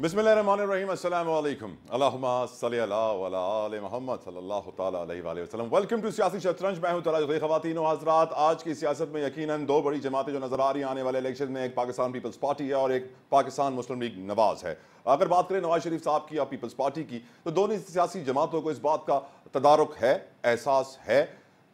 बिस्मिल्लाहिर्रहमानिर्रहीम अस्सलामु अलैकुम अल्लाहुम्मा सल्ली अला व अला आले मोहम्मद सल्लल्लाहु तआला अलैहि वसल्लम। वेलकम टू सियासी शतरंज। मैं हूं तराज ख़वातीन व हज़रात। आज की सियासत में यकीनन दो बड़ी जमातें जो नजर आ रही हैं आने वाले इलेक्शन में, एक पाकिस्तान पीपल्स पार्टी है और एक पाकिस्तान मुस्लिम लीग नवाज है। अगर बात करें नवाज शरीफ साहब की या पीपल्स पार्टी की, तो दोनों सियासी जमातों को इस बात का तदारुक है, एहसास है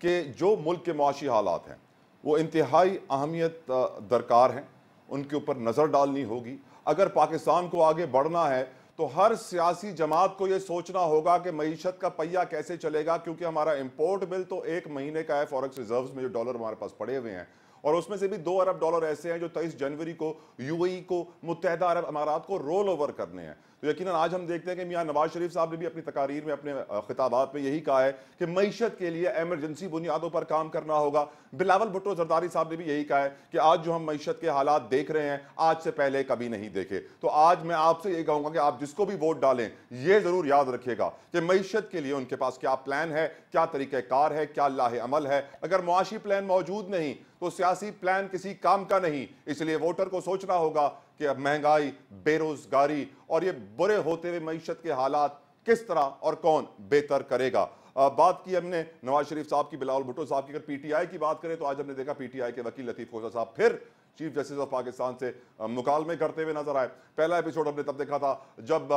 कि जो मुल्क के मुआशी हालात हैं वो इंतहाई अहमियत दरकार हैं, उनके ऊपर नज़र डालनी होगी। अगर पाकिस्तान को आगे बढ़ना है तो हर सियासी जमात को यह सोचना होगा कि मईशत का पहिया कैसे चलेगा, क्योंकि हमारा इंपोर्ट बिल तो 1 महीने का है फॉरेक्स रिजर्व्स में जो डॉलर हमारे पास पड़े हुए हैं, और उसमें से भी 2 अरब डॉलर ऐसे हैं जो 23 जनवरी को यूएई को, मुत्तहदा अरब अमारात को रोल ओवर करने हैं। तो यकीनन आज हम देखते हैं कि मियां नवाज शरीफ साहब ने भी अपनी तकारीर में, अपने खिताबात में यही कहा है कि मईशत के लिए एमरजेंसी बुनियादों पर काम करना होगा। बिलावल भुट्टो जरदारी साहब ने भी यही कहा है कि आज जो हम मईशत के हालात देख रहे हैं आज से पहले कभी नहीं देखे। तो आज मैं आपसे यही कहूंगा कि आप जिसको भी वोट डालें ये जरूर याद रखिएगा कि मईशत के लिए उनके पास क्या प्लान है, क्या तरीक़ाकार है, क्या लाहे अमल है। अगर मुआशी प्लान मौजूद नहीं तो सियासी प्लान किसी काम का नहीं। इसलिए वोटर को सोचना होगा कि अब महंगाई, बेरोजगारी और ये बुरे होते हुए मईशत के हालात किस तरह और कौन बेहतर करेगा। बात की हमने नवाज शरीफ साहब की, बिलावल भुट्टो साहब की। अगर पीटीआई की बात करें तो आज हमने देखा पीटीआई के वकील लतीफ खोसा साहब फिर चीफ जस्टिस ऑफ पाकिस्तान से मुकालमे करते हुए नजर आए। पहला एपिसोड हमने तब देखा था जब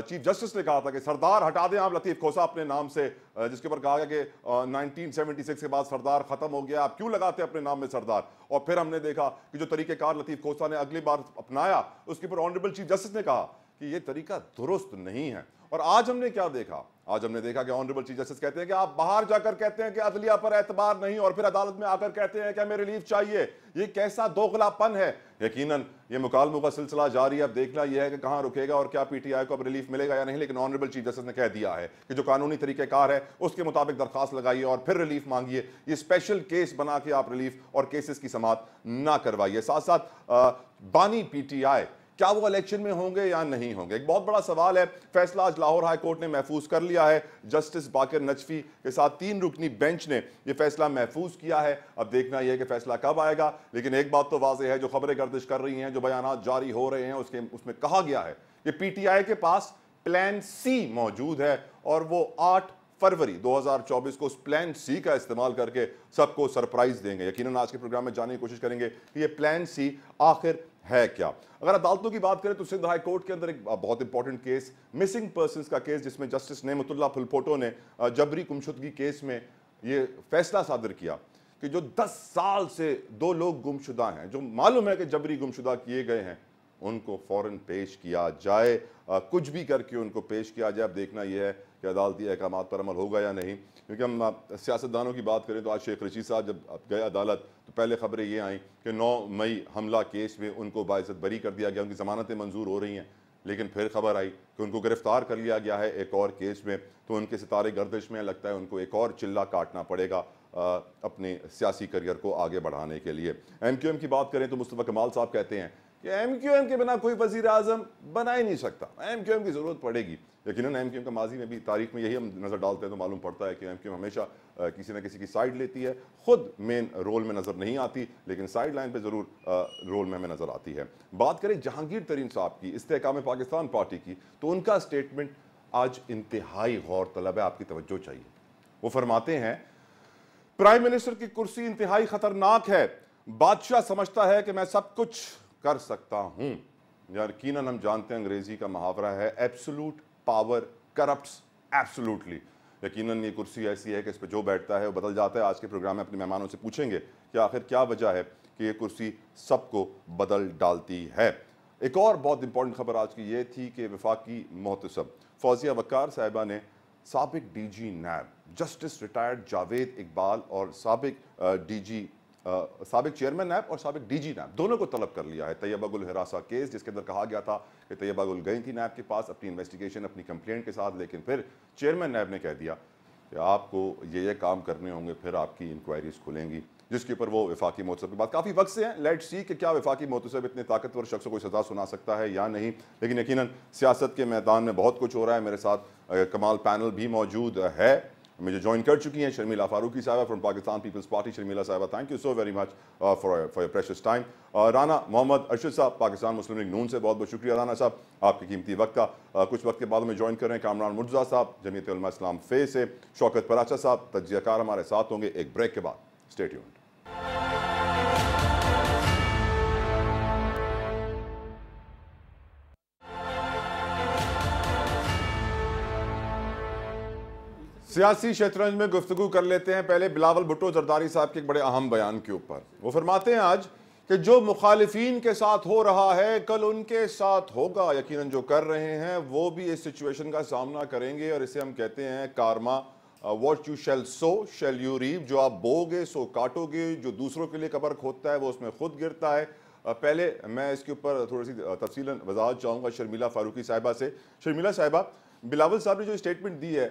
चीफ जस्टिस ने कहा था कि सरदार हटा दें आप लतीफ खोसा अपने नाम से, जिसके ऊपर कहा गया कि 1976 के बाद सरदार खत्म हो गया, आप क्यों लगाते अपने नाम में सरदार। और फिर हमने देखा कि जो तरीकेकार लतीफ खोसा ने अगली बार अपनाया उसके ऊपर ऑनरेबल चीफ जस्टिस ने कहा कि यह तरीका दुरुस्त नहीं है। और आज हमने क्या देखा? आज हमने देखा कि ऑनरेबल चीफ जस्टिस कहते हैं कि आप बाहर जाकर कहते हैं कि अदलिया पर एतबार नहीं, और फिर अदालत में आकर कहते हैं कि हमें रिलीफ चाहिए। ये कैसा दोगलापन है। यकीनन ये मुकालमों का सिलसिला जारी है। अब देखना यह है कि कहां रुकेगा और क्या पीटीआई को अब रिलीफ मिलेगा या नहीं। लेकिन ऑनरेबल चीफ जस्टिस ने कह दिया है कि जो कानूनी तरीकेकार है उसके मुताबिक दरखास्त लगाइए और फिर रिलीफ मांगिए। ये स्पेशल केस बना के आप रिलीफ और केसेस की समाअत ना करवाइए। साथ साथ बानी पीटीआई क्या वो इलेक्शन में होंगे या नहीं होंगे, एक बहुत बड़ा सवाल है। फैसला आज लाहौर हाई कोर्ट ने महफूज कर लिया है। जस्टिस बाकर नजफी के साथ 3 रुकनी बेंच ने यह फैसला महफूज किया है। अब देखना यह है कि फैसला कब आएगा। लेकिन एक बात तो वाज़ेह है, जो खबरें गर्दिश कर रही हैं, जो बयानात जारी हो रहे हैं, उसमें कहा गया है कि पीटीआई के पास प्लान सी मौजूद है और वो 8 फरवरी 2024 को उस प्लान सी का इस्तेमाल करके सबको सरप्राइज देंगे। यकीनन आज के प्रोग्राम में जानने की कोशिश करेंगे कि ये प्लान सी आखिर है क्या। अगर अदालतों की बात करें तो सिंध हाई कोर्ट के अंदर एक बहुत इंपॉर्टेंट केस, मिसिंग पर्संस का केस, जिसमें जस्टिस नेमतुल्लाह फुलपोटो ने जबरी गुमशुदगी केस में ये फैसला सादर किया कि जो 10 साल से 2 लोग गुमशुदा हैं, जो मालूम है कि जबरी गुमशुदा किए गए हैं, उनको फौरन पेश किया जाए। कुछ भी करके उनको पेश किया जाए। अब देखना यह है कि अदालती अहकाम पर अमल होगा या नहीं। क्योंकि हम सियासतदानों की बात करें तो आज शेख रशीद साहब जब गए अदालत तो पहले खबरें ये आई कि 9 मई हमला केस में उनको बाइज्जत बरी कर दिया गया, उनकी ज़मानतें मंजूर हो रही हैं। लेकिन फिर खबर आई कि उनको गिरफ्तार कर लिया गया है एक और केस में। तो उनके सितारे गर्दिश में, लगता है उनको एक और चिल्ला काटना पड़ेगा अपने सियासी करियर को आगे बढ़ाने के लिए। MQM की बात करें तो मुस्तफ़ा कमाल साहब कहते हैं कि MQM के बिना कोई वज़ीर आज़म बना ही नहीं सकता, MQM की ज़रूरत पड़ेगी। यकीनन MQM का माजी में भी, तारीख में यही हम नज़र डालते हैं तो मालूम पड़ता है कि MQM हमेशा किसी न किसी की साइड लेती है, खुद मेन रोल में नज़र नहीं आती, लेकिन साइड लाइन पे ज़रूर रोल में हमें नज़र आती है। बात करें जहांगीर तरीन साहब की, इस्तेहकाम पाकिस्तान पार्टी की, तो उनका स्टेटमेंट आज इंतहाई गौर तलब है, आपकी तवज्जो चाहिए। वो फरमाते हैं प्राइम मिनिस्टर की कुर्सी इंतहाई खतरनाक है, बादशाह समझता है कि मैं सब कुछ कर सकता हूं। यकीनन हम जानते हैं अंग्रेजी का मुहावरा है एब्सोल्यूट पावर करप्ट्स एब्सोल्यूटली। यकीनन ये कुर्सी ऐसी है कि इस पर जो बैठता है वो बदल जाता है। आज के प्रोग्राम में अपने मेहमानों से पूछेंगे कि आखिर क्या वजह है कि ये कुर्सी सबको बदल डालती है। एक और बहुत इंपॉर्टेंट खबर आज की ये थी कि वफाकी मोहतसब फौजिया वकार साहिबा ने साबिक DG NAB justice retired Javed Iqbal और साबिक चेयरमैन नैब और साबिक DG नैब दोनों को तलब कर लिया है। तैयबा गुल हिरासा केस, जिसके अंदर कहा गया था कि तैयबा गुल गई थी नैब के पास अपनी इन्वेस्टिगेशन, अपनी कंप्लेंट के साथ, लेकिन फिर चेयरमैन नैब ने कह दिया कि आपको ये काम करने होंगे, फिर आपकी इंक्वायरीज खुलेंगी, जिसके ऊपर वो वफाकी मोहतसब की बात काफ़ी वक्त से है। लेट्स सी कि क्या वफाकी मोहतसब इतने ताकतवर शख्स को कोई सज़ा सुना सकता है या नहीं। लेकिन यकीनन सियासत के मैदान में बहुत कुछ हो रहा है। मेरे साथ कमाल पैनल भी मौजूद है में जो ज्वाइन कर चुकी हैं शर्मिला फारूकी साहबा फ्रॉम पाकिस्तान पीपल्स पार्टी। शर्मिला साहबा, thank you so very much for your precious time. Rana Mohammad Arshad साहब पाकिस्तान मुस्लिम लीग नून से, बहुत बहुत शुक्रिया राना साहब आपके कीमती वक्त का। कुछ वक्त के बाद में ज्वाइन कर रहे हैं कामरान मुर्तज़ा साहब जमीयत उलमा इस्लाम फे से, शौकत पराचा साहब तज्जियाकार हमारे साथ होंगे एक ब्रेक के बाद। Stay tuned. सियासी शतरंज में गुफ्तगू कर लेते हैं पहले बिलावल भुट्टो जरदारी साहब के एक बड़े अहम बयान के ऊपर। वो फरमाते हैं आज कि जो मुखालिफिन के साथ हो रहा है कल उनके साथ होगा। यकीनन जो कर रहे हैं वो भी इस सिचुएशन का सामना करेंगे और इसे हम कहते हैं karma. What you shall sow shall you reap, जो आप बोगे सो काटोगे। जो दूसरों के लिए कबर खोदता है वो उसमें खुद गिरता है। पहले मैं इसके ऊपर थोड़ी सी तफसीलन वजाहत चाहूँगा शर्मिला फारूकी साहिबा से। शर्मिला साहिबा, बिलावल साहब ने जो स्टेटमेंट दी है,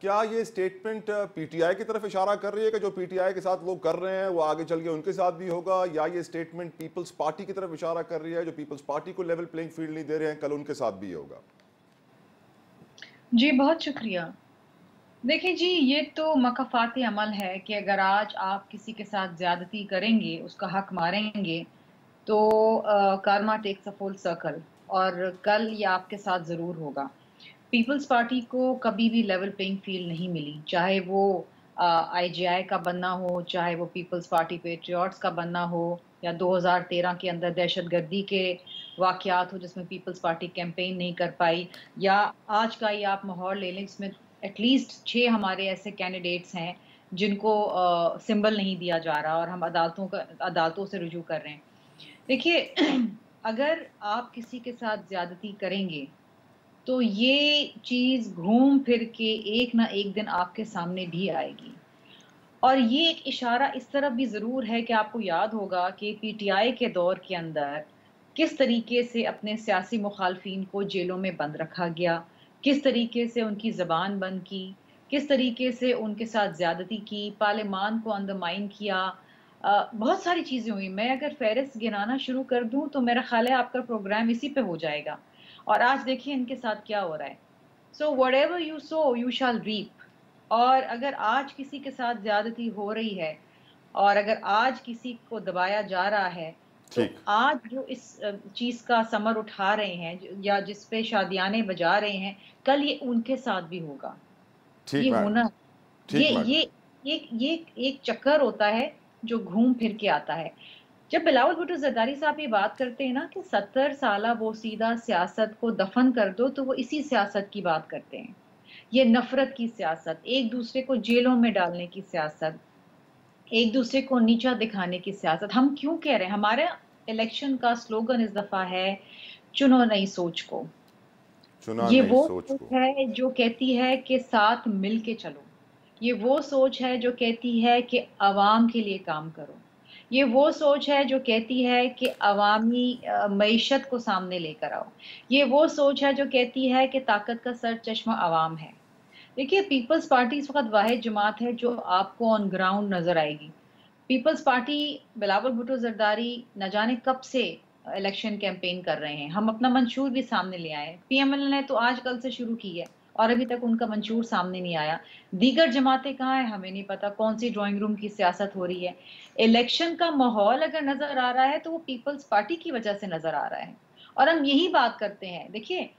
क्या ये स्टेटमेंट पीटीआई की तरफ इशारा कर रही है कि जो पीटीआई के साथ लोग कर रहे हैं वो आगे चल के उनके साथ भी होगा, या ये स्टेटमेंट पीपल्स पार्टी की तरफ इशारा कर रही है जो पीपल्स पार्टी को लेवल प्लेइंग फील्ड नहीं दे रहे हैं, कल उनके साथ भी होगा? जी बहुत शुक्रिया। देखिए जी, ये तो मकफ़ात अमल है कि अगर आज आप किसी के साथ ज़्यादती करेंगे, उसका हक मारेंगे, तो karma takes a full circle और कल ये आपके साथ ज़रूर होगा। पीपल्स पार्टी को कभी भी लेवल प्लेइंग फील्ड नहीं मिली, चाहे वो आईजीआई का बनना हो, चाहे वो पीपल्स पार्टी पेट्रियट्स का बनना हो, या 2013 के अंदर दहशतगर्दी के वाक़यात हो जिसमें पीपल्स पार्टी कैंपेन नहीं कर पाई, या आज का ही आप माहौल ले लें जिसमें एटलीस्ट 6 हमारे ऐसे कैंडिडेट्स हैं जिनको सिंबल नहीं दिया जा रहा और हम अदालतों से रुजू कर रहे हैं। देखिए अगर आप किसी के साथ ज़्यादती करेंगे तो ये चीज़ घूम फिर के एक ना एक दिन आपके सामने भी आएगी। और ये एक इशारा इस तरफ भी ज़रूर है कि आपको याद होगा कि पीटीआई के दौर के अंदर किस तरीके से अपने सियासी मुखालफिन को जेलों में बंद रखा गया, किस तरीके से उनकी ज़बान बंद की, किस तरीके से उनके साथ ज़्यादती की, पार्लियामान को अंडरमाइन किया। बहुत सारी चीज़ें हुई। मैं अगर फ़हरिस्त गिनाना शुरू कर दूँ तो मेरा ख़्याल है आपका प्रोग्राम इसी पे हो जाएगा। और आज देखिए इनके साथ क्या हो रहा है। So whatever you sow you shall reap. और अगर आज किसी के साथ ज़्यादती हो रही है और अगर आज किसी को दबाया जा रहा है, तो आज जो इस चीज़ का समर उठा रहे हैं या जिस पे शादियाने बजा रहे हैं, कल ये उनके साथ भी होगा। ये होना ये एक चक्कर होता है जो घूम फिर के आता है। जब बिलावल भुट्टो जरदारी साहब ये बात करते हैं ना कि 70 साला वो सीधा सियासत को दफन कर दो, तो वो इसी सियासत की बात करते हैं। ये नफरत की सियासत, एक दूसरे को जेलों में डालने की सियासत, एक दूसरे को नीचा दिखाने की सियासत। हम क्यों कह रहे हैं? हमारे इलेक्शन का स्लोगन इस दफा है, चुनो नई सोच को। ये वो सोच है जो कहती है कि साथ मिल के चलो। ये वो सोच है जो कहती है कि अवाम के लिए काम करो। ये वो सोच है जो कहती है कि अवामी मईशत को सामने लेकर आओ। ये वो सोच है जो कहती है कि ताकत का सर चश्मा अवाम है। देखिए, पीपल्स पार्टी इस वक्त वाहिद जमात है जो आपको ऑन ग्राउंड नजर आएगी। पीपल्स पार्टी बिलावल भुट्टो जरदारी न जाने कब से इलेक्शन कैंपेन कर रहे हैं। हम अपना मंशूर भी सामने ले आए। पीएमएल ने तो आज कल से शुरू की है और अभी तक उनका मंशूर सामने नहीं आया। दीगर जमातें कहाँ हैं हमें नहीं पता, कौन सी ड्राइंग रूम की सियासत हो रही है। इलेक्शन का माहौल अगर नजर आ रहा है तो वो पीपल्स पार्टी की वजह से नजर आ रहा है और हम यही बात करते हैं। देखिए,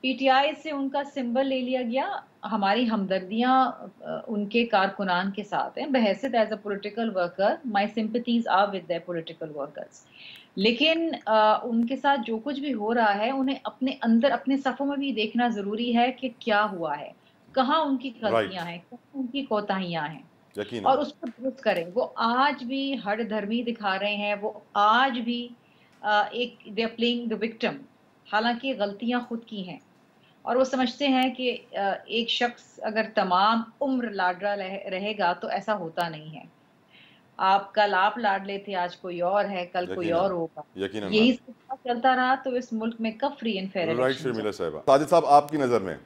पीटीआई से उनका सिंबल ले लिया गया। हमारी हमदर्दियां उनके कारकुनान के साथ हैं। बहैसियत as a political worker, my sympathies are with their political workers. लेकिन उनके साथ जो कुछ भी हो रहा है उन्हें अपने अंदर, अपने सफ़ों में भी देखना ज़रूरी है कि क्या हुआ है, कहाँ उनकी गलतियां हैं, कहाँ उनकी कोताहियां हैं और उसको दुरुस्त करें। वो आज भी हठधर्मी दिखा रहे हैं, वो आज भी एक they are playing the victim, हालांकि गलतियां खुद की हैं और वो समझते हैं कि एक शख्स अगर तमाम उम्र लाडला रहेगा तो ऐसा होता नहीं है। कल आप लाडले थे, आज कोई और है, कल कोई और होगा। यही चलता रहा तो इस मुल्क में कब free and fair election. Sajid साहब, आपकी नज़र में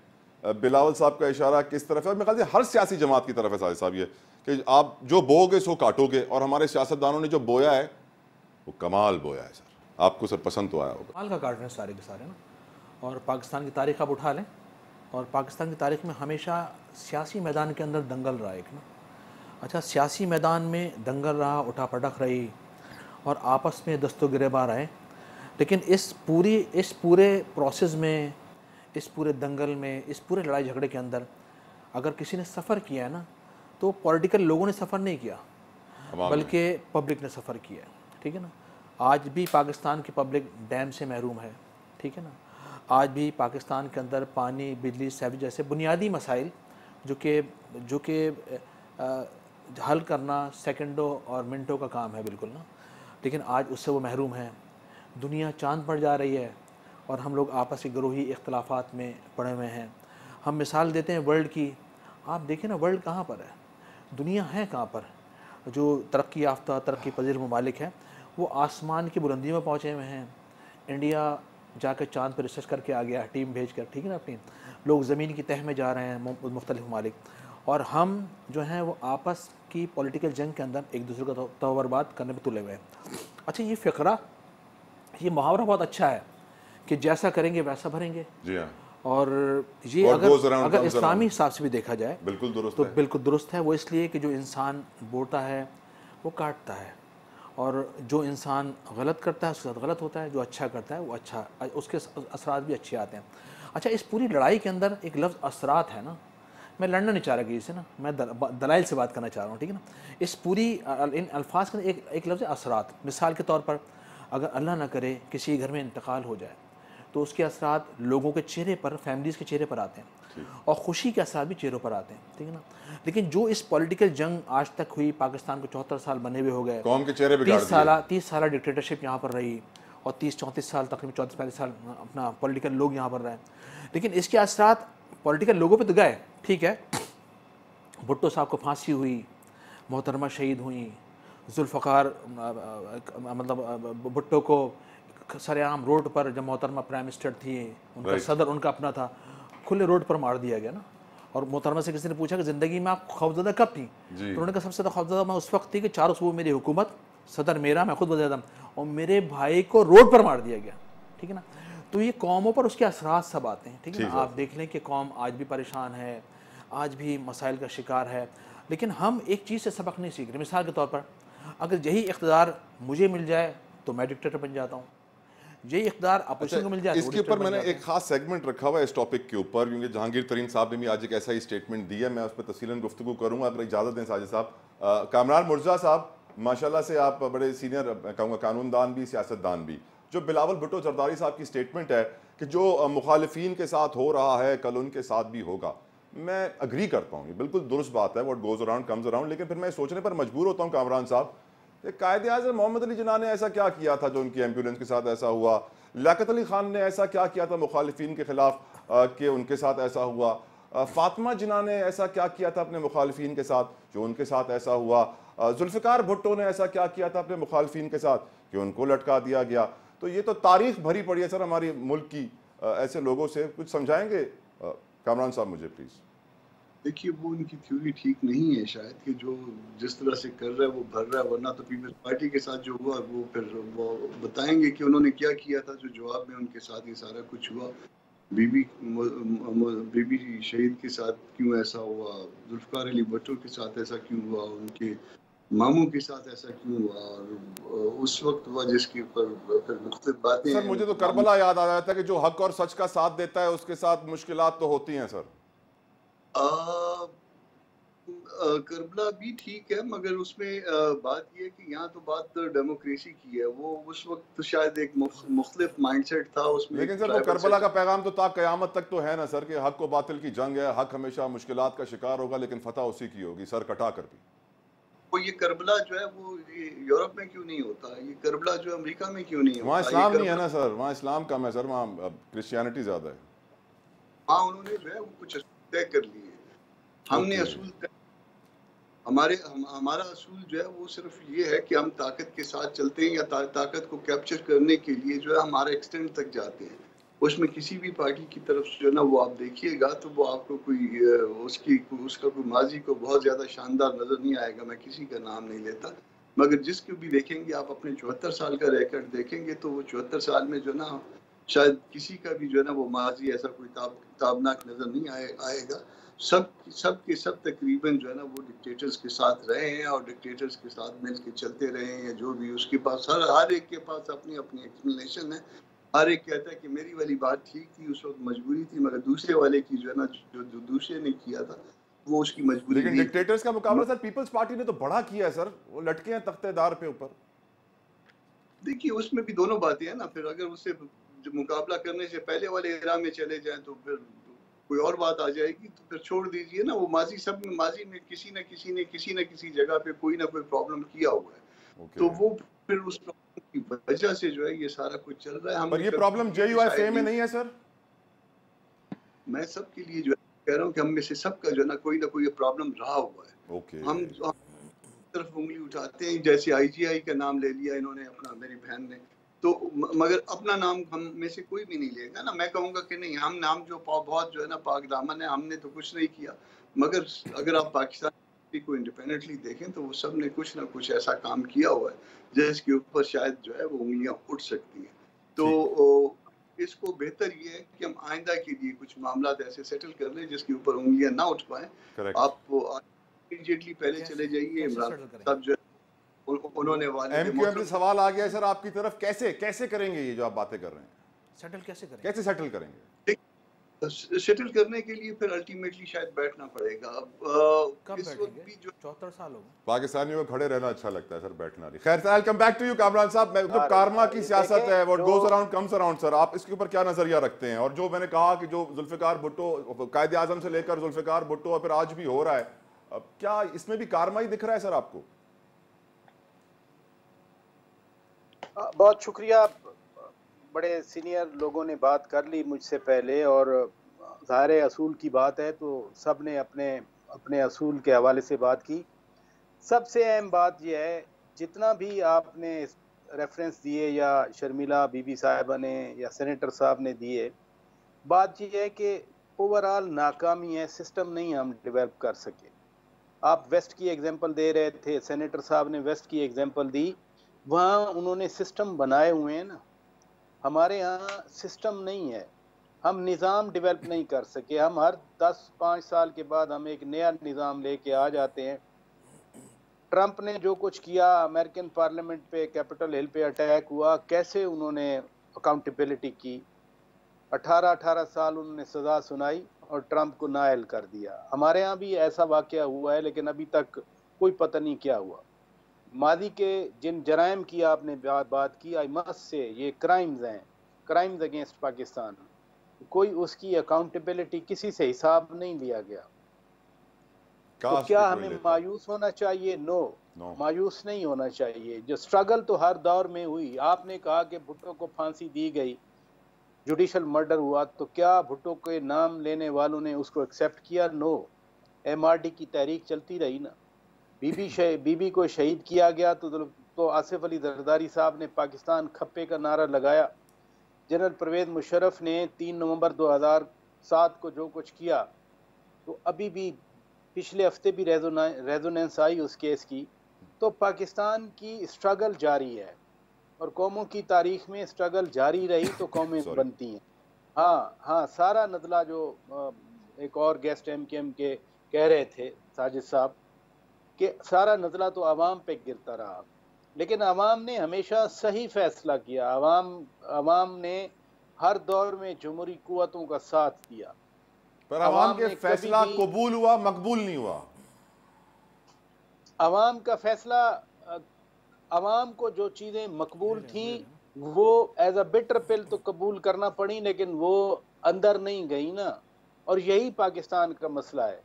बिलावल साहब का इशारा किस तरफ है? मेरे ख्याल से हर सियासी जमात की तरफ है साजिद साहब, ये कि आप जो बोगे सो काटोगे, और हमारे सियासतदानों ने जो बोया है वो कमाल बोया है। सर आपको सर पसंद तो आया होगा। कमाल का काट रहे हैं सारे के सारे ना। और पाकिस्तान की तारीख आप उठा लें और पाकिस्तान की तारीख़ में हमेशा सियासी मैदान के अंदर दंगल रहा एक ना। अच्छा, सियासी मैदान में दंगल रहा, उठापटक रही और आपस में दस्तो गिरेबार आए, लेकिन इस पूरे प्रोसेस में, इस पूरे दंगल में, इस पूरे लड़ाई झगड़े के अंदर अगर किसी ने सफ़र किया है ना, तो पॉलिटिकल लोगों ने सफ़र नहीं किया, बल्कि पब्लिक ने सफ़र किया है। ठीक है ना। आज भी पाकिस्तान की पब्लिक डैम से महरूम है। ठीक है ना। आज भी पाकिस्तान के अंदर पानी, बिजली, सैलरी जैसे बुनियादी मसाइल जो कि हल करना सेकंडों और मिनटों का काम है बिल्कुल ना, लेकिन आज उससे वो महरूम है। दुनिया चांद पर जा रही है और हम लोग आपसी गिरोही इख्तलाफात में पड़े हुए हैं। हम मिसाल देते हैं वर्ल्ड की, आप देखिए ना वर्ल्ड कहाँ पर है, दुनिया है कहाँ पर। जो तरक्की याफ्ता, तरक्की पजीर ममालिक हैं वो आसमान की बुलंदियों में पहुँचे हुए हैं। इंडिया जाकर चाँद पर रिसर्च करके आ गया, टीम भेज कर। ठीक है ना। अपनी लोग ज़मीन की तह में जा रहे हैं मुख्तलिफ ममालिक, और हम जो हैं वो आपस की पॉलिटिकल जंग के अंदर एक दूसरे को तो बर्बाद करने पर तुले हुए हैं। अच्छा, ये फ़िक्रा, ये मुहावरा बहुत अच्छा है कि जैसा करेंगे वैसा भरेंगे। जी हाँ। और ये अगर इस्लामी हिसाब से भी देखा जाए बिल्कुल दुरुस्त तो है। बिल्कुल दुरुस्त है। वो इसलिए कि जो इंसान बोता है वो काटता है, और जो इंसान गलत करता है उसके साथ गलत होता है, जो अच्छा करता है वो अच्छा, उसके असरात भी अच्छे आते हैं। अच्छा, इस पूरी लड़ाई के अंदर एक लफ्ज़ असरात है ना, मैं लड़ना नहीं चाह रहा किसी से ना, मैं दलाइल से बात करना चाह रहा हूँ। ठीक है ना। इस पूरी इन अल्फाज के अंदर एक लफ्ज़ असरात। मिसाल के तौर पर अगर अल्लाह ना करे किसी घर में इंतकाल हो जाए तो उसके असरात लोगों के चेहरे पर, फैमिलीज़ के चेहरे पर आते हैं, और ख़ुशी के असरात भी चेहरों पर आते हैं। ठीक है ना। लेकिन जो इस पॉलिटिकल जंग आज तक हुई, पाकिस्तान को 74 साल बने हुए हो गए, कौम के चेहरे पे 30 साल डिक्टेटरशिप यहाँ पर रही, और 30-34 साल, तकरीबन 34-45 साल अपना पॉलिटिकल लोग यहाँ पर रहे, लेकिन इसके असरात पॉलिटिकल लोगों पे तो गए। ठीक है, भुट्टो साहब को फांसी हुई, मोहतरमा शहीद हुई, जुल्फ़कार मतलब भुट्टो को सरेआम रोड पर, जब मोहतरमा प्राइम मिनिस्टर थी, उनका सदर उनका अपना था, खुले रोड पर मार दिया गया ना। और मोहतरमा से किसी ने पूछा कि ज़िंदगी में आप खौफज़दा कब थी, तो उन्होंने कहा सबसे ज़्यादा खौफज़दा मैं उस वक्त थी कि चारों सूबों मेरी हुकूमत, सदर मेरा, मैं खुद वज़ीर-ए-आज़म, और मेरे भाई को रोड पर मार दिया गया। ठीक है ना। तो ये कौमों पर उसके असरात सब आते हैं। ठीक है ना। आप देख लें कि कौम आज भी परेशान है, आज भी मसाइल का शिकार है, लेकिन हम एक चीज़ से सबक नहीं सीख रहे। मिसाल के तौर पर अगर यही इख्तिदार मुझे मिल जाए तो मैं डिक्टेटर बन जाता हूँ, यही इख्तिदार अपोजिशन को मिल जाए। इसके ऊपर मैंने एक खास सेगमेंट रखा हुआ है इस टॉपिक के ऊपर, क्योंकि जहांगीर तरीन साहब ने भी आज एक ऐसा ही स्टेटमेंट दिया, मैं उस पर तफसीलन गुफ्तगू करूँगा, अगर इजाज़त दें साजिद साहब। कामरान मुर्जा साहब, माशाल्लाह से आप बड़े सीनियर कहूँगा कानूनदान भी, सियासतदान भी। जो बिलावल भुट्टो जरदारी साहब की स्टेटमेंट है कि जो मुखालिफिन के साथ हो रहा है कल उनके साथ भी होगा, मैं अग्री करता हूँ, ये बिल्कुल दुरुस्त बात है, what goes around comes around. लेकिन फिर मैं सोचने पर मजबूर होता हूँ कामरान साहब, कायदे आज़म मोहम्मद अली जिन्ना ने ऐसा क्या किया था जो उनकी एम्बुलेंस के साथ ऐसा हुआ, लियाकत अली खान ने ऐसा क्या किया था मुखालिफिन के खिलाफ कि उनके साथ ऐसा हुआ, फातिमा जिन्ना ने ऐसा क्या किया था अपने मुखालिफिन के साथ जो उनके साथ ऐसा हुआ, जुल्फ़िकार भुट्टो ने ऐसा क्या किया था अपने मुखालिफिन के साथ कि उनको लटका दिया गया। तो ये तो तारीख भरी पड़ी है सर हमारी मुल्क की ऐसे लोगों से। कुछ समझाएंगे कामरान साहब मुझे प्लीज़? देखिए, वो उनकी थ्योरी ठीक नहीं है शायद, कि जो जिस तरह से कर रहा है वो भर रहा है, वरना तो पीपल्स पार्टी के साथ जो हुआ वो फिर वो बताएंगे कि उन्होंने क्या किया था, जो जवाब में उनके साथ ये सारा कुछ हुआ। बीबी शहीद के साथ क्यों ऐसा हुआ, जुल्फ़िकार अली भुट्टो के साथ ऐसा क्यों हुआ, उनके मामू के साथ ऐसा क्यों हुआ, और उस वक्त हुआ जिसके ऊपर फिर मुख्तलिफ बातें। सर मुझे तो करबला याद आ जाता है कि जो हक और सच का साथ देता है उसके साथ मुश्किलात तो होती हैं सर। करबला भी ठीक है, मगर उसमें बात ये है कि यहाँ तो बात डेमोक्रेसी की है। वो उस वक्त तो शायद एक मुख्तलिफ माइंडसेट था उसमें। लेकिन सर वो करबला का पैगाम तो ता क़यामत तक तो है ना सर, कि हक को बातिल की जंग है, हक हमेशा मुश्किलात का शिकार होगा लेकिन फतह उसी की होगी, सर कटा कर भी। वो ये करबला जो है वो यूरोप में क्यों नहीं होता, ये करबला जो अमेरिका में क्यों नहीं होता? वहाँ इस्लाम नहीं है ना सर, वहाँ इस्लाम कम है सर, वहाँ क्रिश्चियनिटी ज़्यादा है। हाँ, उन्होंने जो है वो कुछ तय कर लिए, हमने असूल हमारा असूल जो है वो सिर्फ ये है कि हम ताकत के साथ चलते हैं, या ताकत को कैप्चर करने के लिए जो है हमारा एक्सटेंड तक जाते हैं। उसमें किसी भी पार्टी की तरफ से जो है ना वो आप देखिएगा तो वो आपको कोई उसका कोई माजी को बहुत ज़्यादा शानदार नज़र नहीं आएगा। मैं किसी का नाम नहीं लेता, मगर जिसको भी देखेंगे आप अपने 74 साल का रिकॉर्ड देखेंगे तो वो 74 साल में जो ना शायद किसी का भी जो है ना वो माजी ऐसा कोई ताबनाक नजर नहीं आएगा। सब के सब तकरीबन जो है ना वो डिक्टेटर्स के साथ रहे हैं और डिक्टेटर्स के साथ मिल के चलते रहे हैं, या जो भी उसके पास हर एक के पास अपनी अपनी एक्सप्लेनेशन है। हर एक कहता है कि मेरी वाली बात ठीक थी, उस वक्त मजबूरी थी, मगर दूसरे वाले की जो है ना जो दूसरे ने किया था वो उसकी मजबूरी लेकिन नहीं डिक्टेटर्स का मुकाबला सर पीपल्स पार्टी ने तो बड़ा किया है सर, वो लटके हैं तख्तेदार पे ऊपर। देखिए उसमें भी दोनों बातें हैं ना, फिर अगर उससे जो मुकाबला करने से पहले वाले एरा में चले जाएं तो फिर कोई और बात आ जाएगी, तो फिर छोड़ दीजिए ना। वो माजी में किसी न किसी जगह पे कोई ना कोई प्रॉब्लम किया हुआ है, तो वो फिर उस प्रॉब्लम की वजह से जो है ये सारा कुछ चल रहा है। पर ये प्रॉब्लम JUIFA में नहीं है सर? मैं सबके लिए जो कह रहा हूँ कि हम में से सबका जो है ना कोई प्रॉब्लम रहा हुआ है। हम तरफ उंगली उठाते हैं, जैसे IGI का नाम ले लिया इन्होंने अपना, मेरी बहन ने, तो मगर अपना नाम हम में से कोई भी नहीं लेगा ना। मैं कहूँगा कि नहीं, हम नाम जो बहुत जो है ना पाक दामन है, हमने तो कुछ नहीं किया, मगर अगर आप पाकिस्तान को इंडिपेंडेंटली देखें तो वो सब ने कुछ ना कुछ ऐसा काम किया हुआ है जिसके ऊपर शायद जो है वो उंगलियां उठ सकती हैं। तो इसको बेहतर ये है कि हम आइंदा के लिए कुछ मामला ऐसे सेटल कर लें जिसके ऊपर उंगलियां ना उठ पाए। आप इमीडिएटली पहले चले जाइए, इमरान साहब जो उन्होंने MQM से सवाल आ गया सर आपकी तरफ, कैसे करेंगे ये जो आप बातें कर रहे हैं? कैसे सेटल करेंगे? सेटल करने के लिए फिर अल्टीमेटली शायद बैठना पड़ेगा। कब इस वक्त भी जो 74 साल हो गए, पाकिस्तानियों को खड़े रहना अच्छा लगता है सर, बैठना नहीं। खैर, I will come back to you Kamran साहब। जो कारमा की सियासत है, what goes around comes around sir, आप इसके ऊपर क्या नजरिया रखते हैं? और जो मैंने कहा कि जो जुल्फिकार भुट्टो, कायदे आजम से लेकर जुल्फिकार भुट्टो और फिर आज भी हो रहा है, अब क्या इसमें भी कारमा ही दिख रहा है सर आपको? बहुत शुक्रिया। बड़े सीनियर लोगों ने बात कर ली मुझसे पहले, और ज़ाहिर असूल की बात है तो सब ने अपने अपने असूल के हवाले से बात की। सबसे अहम बात यह है, जितना भी आपने रेफरेंस दिए या शर्मिला बीबी साहिबा ने या सेनेटर साहब ने दिए, बात यह है कि ओवरऑल नाकामी है, सिस्टम नहीं हम डेवलप कर सके। आप वेस्ट की एग्जांपल दे रहे थे, सेनेटर साहब ने वेस्ट की एग्जांपल दी, वहाँ उन्होंने सिस्टम बनाए हुए हैं ना। हमारे यहाँ सिस्टम नहीं है, हम निज़ाम डेवलप नहीं कर सके। हम हर 10-5 साल के बाद हम एक नया निज़ाम लेके आ जाते हैं। ट्रंप ने जो कुछ किया, अमेरिकन पार्लियामेंट पे, कैपिटल हिल पे अटैक हुआ, कैसे उन्होंने अकाउंटेबिलिटी की। 18 साल उन्होंने सज़ा सुनाई और ट्रंप को नाअहल कर दिया। हमारे यहाँ भी ऐसा वाक़या हुआ है, लेकिन अभी तक कोई पता नहीं क्या हुआ। मादी के जिन जराइम की आपने बात की, आई मस्ट से ये क्राइम्स हैं, क्राइम्स अगेंस्ट पाकिस्तान, कोई उसकी अकाउंटेबिलिटी किसी से हिसाब नहीं लिया गया। तो क्या हमें मायूस होना चाहिए? नो, मायूस नहीं होना चाहिए। जो स्ट्रगल तो हर दौर में हुई। आपने कहा कि भुट्टो को फांसी दी गई, जुडिशल मर्डर हुआ, तो क्या भुट्टो के नाम लेने वालों ने उसको एक्सेप्ट किया? नो। MRD की तहरीक चलती रही ना। बीबी को शहीद किया गया तो आसिफ अली जरदारी साहब ने पाकिस्तान खप्पे का नारा लगाया। जनरल परवेज मुशर्रफ ने 3 नवंबर 2007 को जो कुछ किया, तो अभी भी पिछले हफ्ते भी रेजोनेंस आई उस केस की। तो पाकिस्तान की स्ट्रगल जारी है, और कौमों की तारीख में स्ट्रगल जारी रही तो कौमें बनती हैं। हाँ, सारा नज़ला जो एक और गेस्ट MKM के कह रहे थे साजिद साहब, कि सारा नज़ला तो आवाम पे गिरता रहा, लेकिन आवाम ने हमेशा सही फैसला किया। आवाम ने हर दौर में जमहूरी कुव्वतों का साथ दिया, पर आवाम के फैसला कबूल हुआ, मकबूल नहीं हुआ। आवाम का फैसला, आवाम को जो चीज़ें मकबूल थी वो एज अ बिटर पिल तो कबूल करना पड़ी, लेकिन वो अंदर नहीं गई ना। और यही पाकिस्तान का मसला है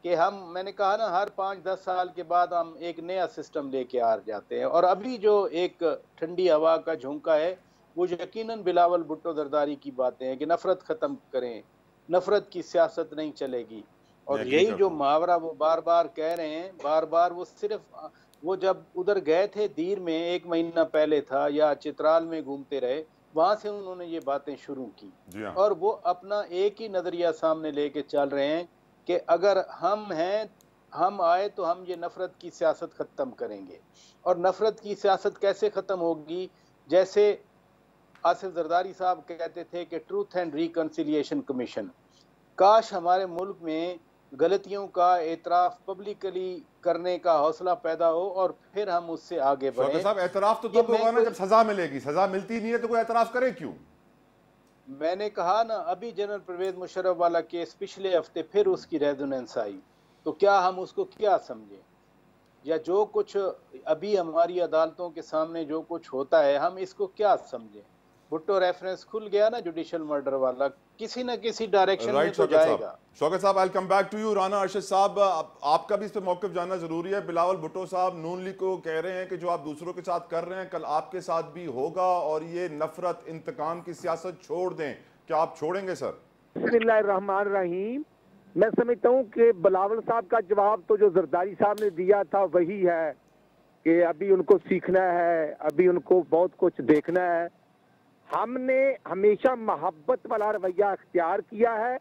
कि मैंने कहा ना, हर 5-10 साल के बाद हम एक नया सिस्टम लेके आ जाते हैं। और अभी जो एक ठंडी हवा का झोंका है वो यकीनन बिलावल भुट्टो जरदारी की बातें हैं कि नफरत ख़त्म करें, नफरत की सियासत नहीं चलेगी। और यही जो मुहावरा वो बार बार कह रहे हैं, बार बार वो सिर्फ वो जब उधर गए थे दीर में 1 महीना पहले था, या चित्राल में घूमते रहे, वहाँ से उन्होंने ये बातें शुरू की। और वो अपना एक ही नज़रिया सामने लेके चल रहे हैं कि अगर हम आए तो हम ये नफ़रत की सियासत ख़त्म करेंगे। और नफ़रत की सियासत कैसे ख़त्म होगी? जैसे आसिफ जरदारी साहब कहते थे कि ट्रूथ एंड रिकन्सिलिएशन कमीशन, काश हमारे मुल्क में गलतियों का एतराफ़ पब्लिकली करने का हौसला पैदा हो और फिर हम उससे आगे बढ़े। साहब एतराफ़ तो तब होगा ना जब सजा मिलेगी, सजा मिलती नहीं है तो कोई एतराफ़ करे क्यों? मैंने कहा ना, अभी जनरल परवेज मुशर्रफ वाला केस पिछले हफ्ते फिर उसकी रेजोनेंस आई, तो क्या हम उसको क्या समझें? या जो कुछ अभी हमारी अदालतों के सामने जो कुछ होता है हम इसको क्या समझें? भुट्टो रेफरेंस खुल गया ना जुडिशियल मर्डर वाला, किसी न किसी डायरेक्शन में तो जाएगा। शौकत साहब, I come back to you. Rana Arshad साहब, आपका भी इस पे मौक़िफ़ जानना जरूरी है। बिलावल भुट्टो साहब नून लीग को कह रहे हैं कि जो आप दूसरों के साथ कर रहे हैं कल आपके साथ भी होगा और ये नफरत इंतकाम की सियासत छोड़ दें, क्या आप छोड़ेंगे सर? बिस्मिल्लाहिर्रहमानिर्रहीम। मैं समझता हूँ कि बिलावल साहब का जवाब तो जो जरदारी साहब ने दिया था वही है कि अभी उनको सीखना है, अभी उनको बहुत कुछ देखना है। हमने हमेशा मोहब्बत वाला रवैया अख्तियार किया है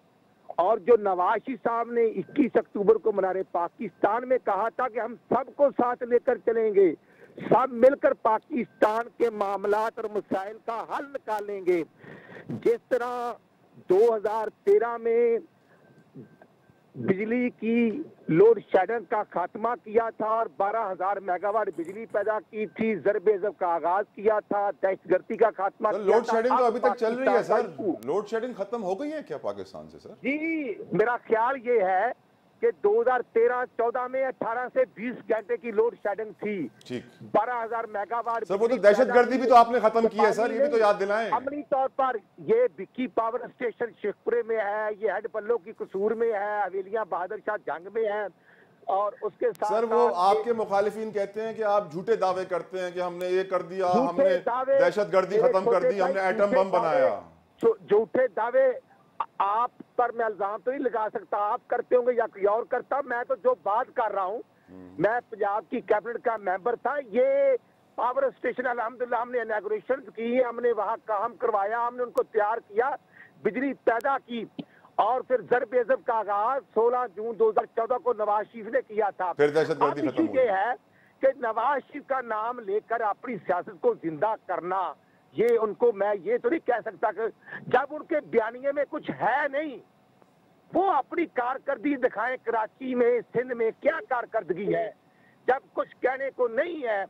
और जो नवाज साहब ने 21 अक्टूबर को मनारे पाकिस्तान में कहा था कि हम सबको साथ लेकर चलेंगे, सब मिलकर पाकिस्तान के मामलात और मसाइल का हल निकालेंगे। जिस तरह 2013 में बिजली की लोड शेडिंग का खात्मा किया था और 12,000 मेगावाट बिजली पैदा की थी, ज़रब-ए-ज़ब का आगाज किया था, दहशतगर्दी का खात्मा किया था। लोड शेडिंग तो अभी तक चल रही है सर, लोड शेडिंग खत्म हो गई है क्या पाकिस्तान से सर? जी, मेरा ख्याल ये है कि 2013-14 में 18 से 20 घंटे की लोड शेडिंग थी। ठीक, 12,000 मेगावाट सर वो तो दहशतगर्दी भी तो आपने खत्म की है सर, ये भी तो याद दिलाएं। अमली तौर पर ये बिक्की पावर स्टेशन शेखपुरे में है, ये हेड पल्लो की कसूर में है, हवेलियां बहादुर शाह जंग में है और उसके साथ सर वो आपके मुखालिफिन कहते हैं कि आप झूठे दावे करते हैं कि हमने ये कर दिया, हमने दहशतगर्दी खत्म कर दी, हमने एटम बम बनाया। झूठे दावे आप पर मैं इल्जाम तो नहीं लगा सकता, आप करते होंगे या कोई और करता। मैं तो जो बात कर रहा हूँ, मैं पंजाब की कैबिनेट का मेंबर था। ये पावर स्टेशन अल्हम्दुलिल्लाह हमने इनॉग्रेशन की, हमने वहाँ काम करवाया, हमने उनको तैयार किया, बिजली पैदा की और फिर ज़रब-ए-ज़ब का आगाज 16 जून 2014 को नवाज शरीफ ने किया था। फिर दहशतगर्दी खत्म हुई। ये है कि नवाज शरीफ का नाम लेकर अपनी सियासत को जिंदा करना, ये उनको मैं ये तो नहीं कह सकता कि जब उनके बयानिए में कुछ है नहीं, वो अपनी कारकर्दगी दिखाएं। कराची में, सिंध में क्या कारकर्दगी है? जब कुछ कहने को नहीं है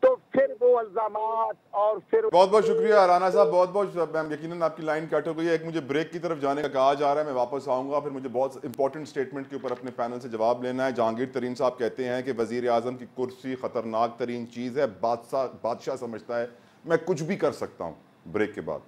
तो फिर वो इल्जामात और फिर। बहुत बहुत शुक्रिया राना साहब, बहुत बहुत। यकीनन आपकी लाइन कट हो गई है, एक मुझे ब्रेक की तरफ जाने का कहा जा रहा है, मैं वापस आऊंगा, फिर मुझे बहुत इंपॉर्टेंट स्टेटमेंट के ऊपर अपने पैनल से जवाब लेना है। जहांगीर तरीन साहब कहते हैं कि वजीर आजम की कुर्सी खतरनाक तरीन चीज़ है, बादशाह समझता है मैं कुछ भी कर सकता हूं। ब्रेक के बाद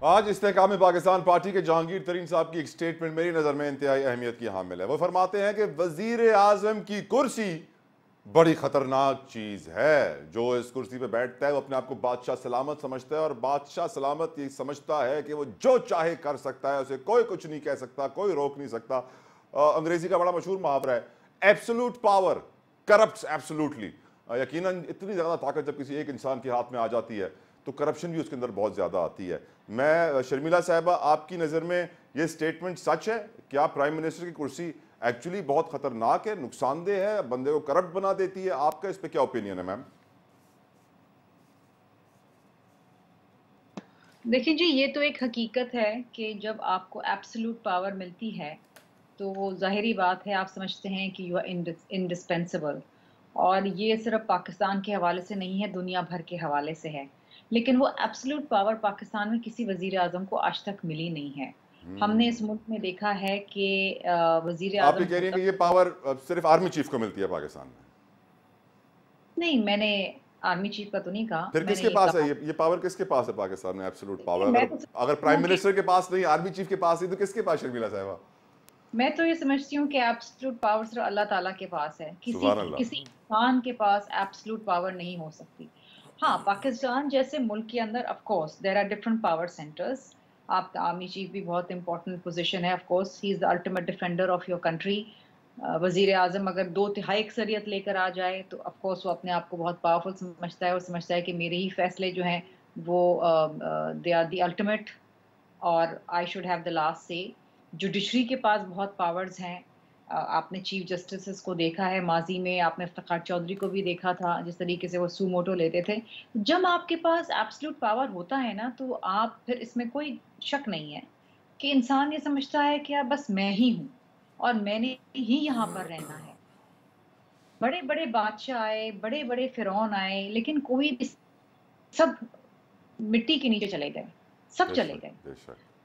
आज इस्तेहकाम पाकिस्तान पार्टी के जहांगीर तरीन साहब की एक स्टेटमेंट मेरी नज़र में इंतहाई अहमियत की हामिल है। वो फरमाते हैं कि वजीर आजम की कुर्सी बड़ी खतरनाक चीज़ है, जो इस कुर्सी पे बैठता है वो अपने आप को बादशाह सलामत समझता है और बादशाह सलामत ये समझता है कि वो जो चाहे कर सकता है, उसे कोई कुछ नहीं कह सकता, कोई रोक नहीं सकता। अंग्रेजी का बड़ा मशहूर मुहावरा है, एब्सोल्यूट पावर करप्ट्स एब्सोल्यूटली। यकीनन इतनी ज़्यादा ताकत जब किसी एक इंसान के हाथ में आ जाती है तो करप्शन भी उसके अंदर बहुत ज़्यादा आती है। मैं शर्मिला साहिबा, आपकी नज़र में ये स्टेटमेंट सच है? क्या प्राइम मिनिस्टर की कुर्सी एक्चुअली बहुत खतरनाक है, नुकसानदेह है, बंदे को करप्ट बना देती है? आपका इस पे क्या ओपिनियन है मैम? देखिए जी, ये तो एक हकीकत है कि जब आपको एब्सोल्यूट पावर मिलती है तो जाहिरी बात है आप समझते हैं कि यू आर इंडिस्पेंसिबल, और ये सिर्फ पाकिस्तान के हवाले से नहीं है, दुनिया भर के हवाले से है। लेकिन वो एब्सोल्यूट पावर पाकिस्तान में किसी वजीर आजम को आज तक मिली नहीं है। हमने इस मुल्क में देखा है कि वजीर आजम, आप ये कह रही हैं कि ये पावर सिर्फ आर्मी चीफ को मिलती है पाकिस्तान में? नहीं, मैंने आर्मी चीफ का तो नहीं कहा। फिर किसके पास है ये पावर? किसके पास है पाकिस्तान में एब्सोल्यूट पावर? अगर प्राइम मिनिस्टर के पास नहीं, आर्मी चीफ के पास नहीं, तो किसके पास शर्मिला साहिबा? मैं तो ये समझती हूँ कि एब्सोल्यूट पावर सिर्फ अल्लाह ताला के पास है, किसी इंसान के पास एब्सोल्यूट पावर नहीं हो सकती। हाँ, पाकिस्तान जैसे मुल्क के अंदर of course there are different power centres. आपका आर्मी चीफ भी बहुत इंपॉर्टेंट पोजीशन है, of course he is the ultimate defender of your country. वजीर आजम अगर 2/3 अक्सरियत लेकर आ जाए तो ऑफ कोर्स वो अपने आप को बहुत पावरफुल समझता है और समझता है कि मेरे ही फैसले जो हैं वो दे आर द अल्टीमेट और I should have the last से। जुडिशरी के पास बहुत पावर्स हैं। आपने चीफ जस्टिस को देखा है माजी में, आपने इफ्तिखार चौधरी को भी देखा था जिस तरीके से वो सूमोटो लेते थे। जब आपके पास एब्सोल्यूट पावर होता है ना, तो आप फिर इसमें कोई शक नहीं है कि इंसान ये समझता है कि बस मैं ही हूँ और मैंने ही यहाँ पर रहना है। बड़े बड़े बादशाह आए, बड़े बड़े फिरौन आए, लेकिन कोई भी, सब मिट्टी के नीचे चले गए, सब चले गए।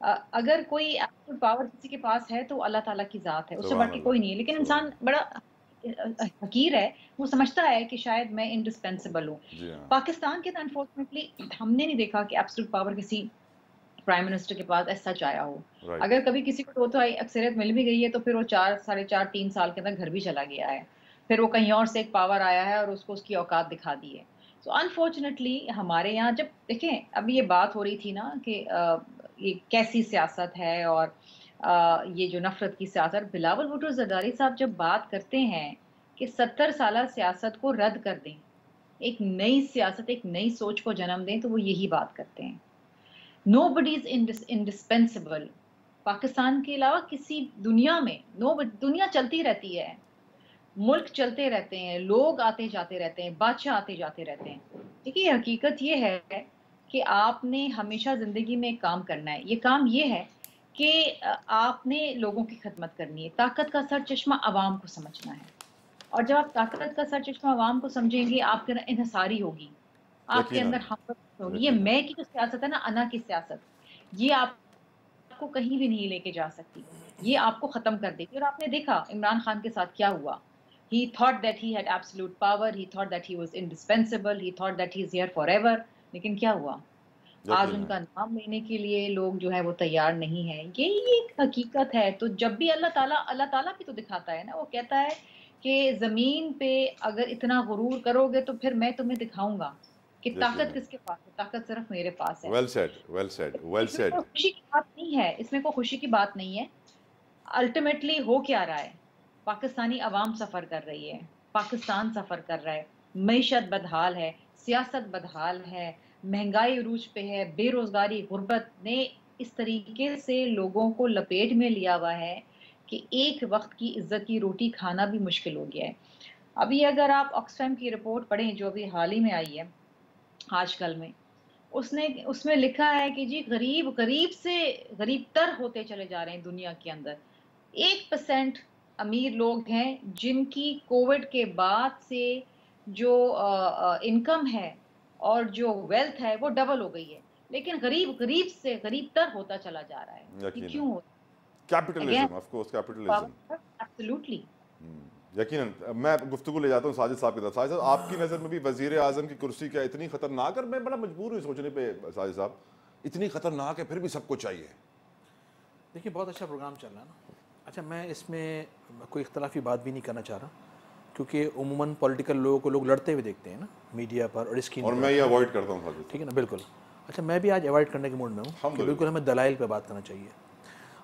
अगर कोई एब्सोल्यूट पावर किसी के पास है तो अल्लाह ताला की जात है, उससे बढ़ के कोई नहीं है। लेकिन इंसान बड़ा हकीर है, वो समझता है कि शायद मैं इंडिस्पेंसिबल हूँ। पाकिस्तान के अंदर अनफॉर्चुनेटली हमने नहीं देखा कि एब्सोल्यूट पावर किसी प्राइम मिनिस्टर के पास ऐसा चाया हो। अगर कभी किसी को 2 तिहाई अक्सरियत मिल भी गई है तो फिर वो 4, 4.5, 3 साल के अंदर घर भी चला गया है, फिर वो कहीं और से एक पावर आया है और उसको उसकी औकात दिखा दी है। तो अनफॉर्चुनेटली हमारे यहाँ जब देखें, अभी ये बात हो रही थी ना कि ये कैसी सियासत है और ये जो नफरत की सियासत, बिलावल भुट्टो ज़रदारी साहब जब बात करते हैं कि 70 साला सियासत को रद्द कर दें, एक नई सियासत, एक नई सोच को जन्म दें, तो वो यही बात करते हैं। Nobody is indispensable. पाकिस्तान के अलावा किसी दुनिया में दुनिया चलती रहती है, मुल्क चलते रहते हैं, लोग आते जाते रहते हैं, बादशाह आते जाते रहते हैं। देखिए हकीकत ये है कि आपने हमेशा ज़िंदगी में एक काम करना है। ये काम ये है कि आपने लोगों की खिदमत करनी है। ताकत का सर चश्मा अवाम को समझना है, और जब आप ताकत का सर चश्मा अवाम को समझेंगे, आपके अंदर इन्हिसारी होगी, आपके अंदर हमदर्दी होगी। ये मैं की जो सियासत है ना, अना की सियासत, ये आपको कहीं भी नहीं लेके जा सकती, ये आपको ख़त्म कर देगी। और आपने देखा इमरान खान के साथ क्या हुआ। He thought that he had absolute power, he thought that he was indispensable, he thought that he is here forever. लेकिन क्या हुआ? आज उनका नाम लेने के लिए लोग जो है वो तैयार नहीं है। यही एक हकीकत है। तो जब भी अल्लाह ताला भी तो दिखाता है ना, वो कहता है कि ज़मीन पे अगर इतना गुरूर करोगे तो फिर मैं तुम्हें दिखाऊंगा कि ताकत किसके पास है। ताकत सिर्फ मेरे पास है। Well said, well said, well said. खुशी की बात नहीं है, इसमें कोई खुशी की बात नहीं है। अल्टीमेटली हो क्या रहा है? पाकिस्तानी अवाम सफ़र कर रही है, पाकिस्तान सफ़र कर रहा है, मईशत बदहाल है, सियासत बदहाल है, महंगाई अरूज पे है, बेरोज़गारी, गुर्बत ने इस तरीके से लोगों को लपेट में लिया हुआ है कि एक वक्त की इज्जत की रोटी खाना भी मुश्किल हो गया है। अभी अगर आप ऑक्सफैम की रिपोर्ट पढ़ें जो अभी हाल ही में आई है आजकल में, उसमें लिखा है कि जी गरीब से गरीब तर होते चले जा रहे हैं दुनिया के अंदर। 1% अमीर लोग हैं जिनकी कोविड के बाद से जो इनकम है और जो वेल्थ है वो डबल हो गई है, लेकिन गरीब से गरीब तर होता चला जा रहा है। ये क्यों होता है? Capitalism, of course capitalism, absolutely. यकीनन। मैं गुफ्तगू ले जाता हूँ साजिद साहब की तरफ। साजिद साहब, आपकी नज़र में भी वज़ीर आज़म की कुर्सी क्या इतनी खतरनाक, और मैं बड़ा मजबूर हूँ सोचने पे साजिद साहब, इतनी खतरनाक है फिर भी सबको चाहिए। देखिए बहुत अच्छा प्रोग्राम चल रहा है ना। अच्छा, मैं इसमें कोई इख्तलाफी बात भी नहीं करना चाह रहा, क्योंकि उमूमन पॉलिटिकल लोगों को लोग लड़ते हुए देखते हैं ना मीडिया पर और स्क्रीन, और मैं ये अवॉइड करता हूँ। ठीक है ना, बिल्कुल। अच्छा, मैं भी आज अवॉइड करने के मूड में हूँ कि बिल्कुल हमें दलाइल पे बात करना चाहिए।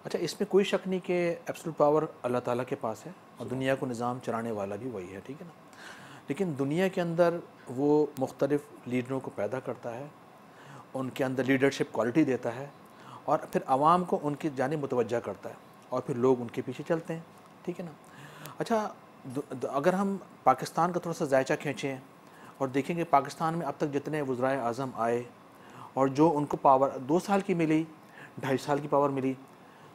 अच्छा, इसमें कोई शक नहीं कि एब्सोल्यूट पावर अल्लाह ताला के पास है और दुनिया को निज़ाम चलाने वाला भी वही है, ठीक है ना। लेकिन दुनिया के अंदर वो मुख्तलिफ़ लीडरों को पैदा करता है, उनके अंदर लीडरशिप क्वालिटी देता है और फिर आवाम को उनकी जानिब मुतवज्जा करता है और फिर लोग उनके पीछे चलते हैं, ठीक है ना। अच्छा, अगर हम पाकिस्तान का थोड़ा सा जायचा खींचें और देखेंगे पाकिस्तान में अब तक जितने वज़राए आज़म आए और जो उनको पावर 2 साल की मिली, 2.5 साल की पावर मिली,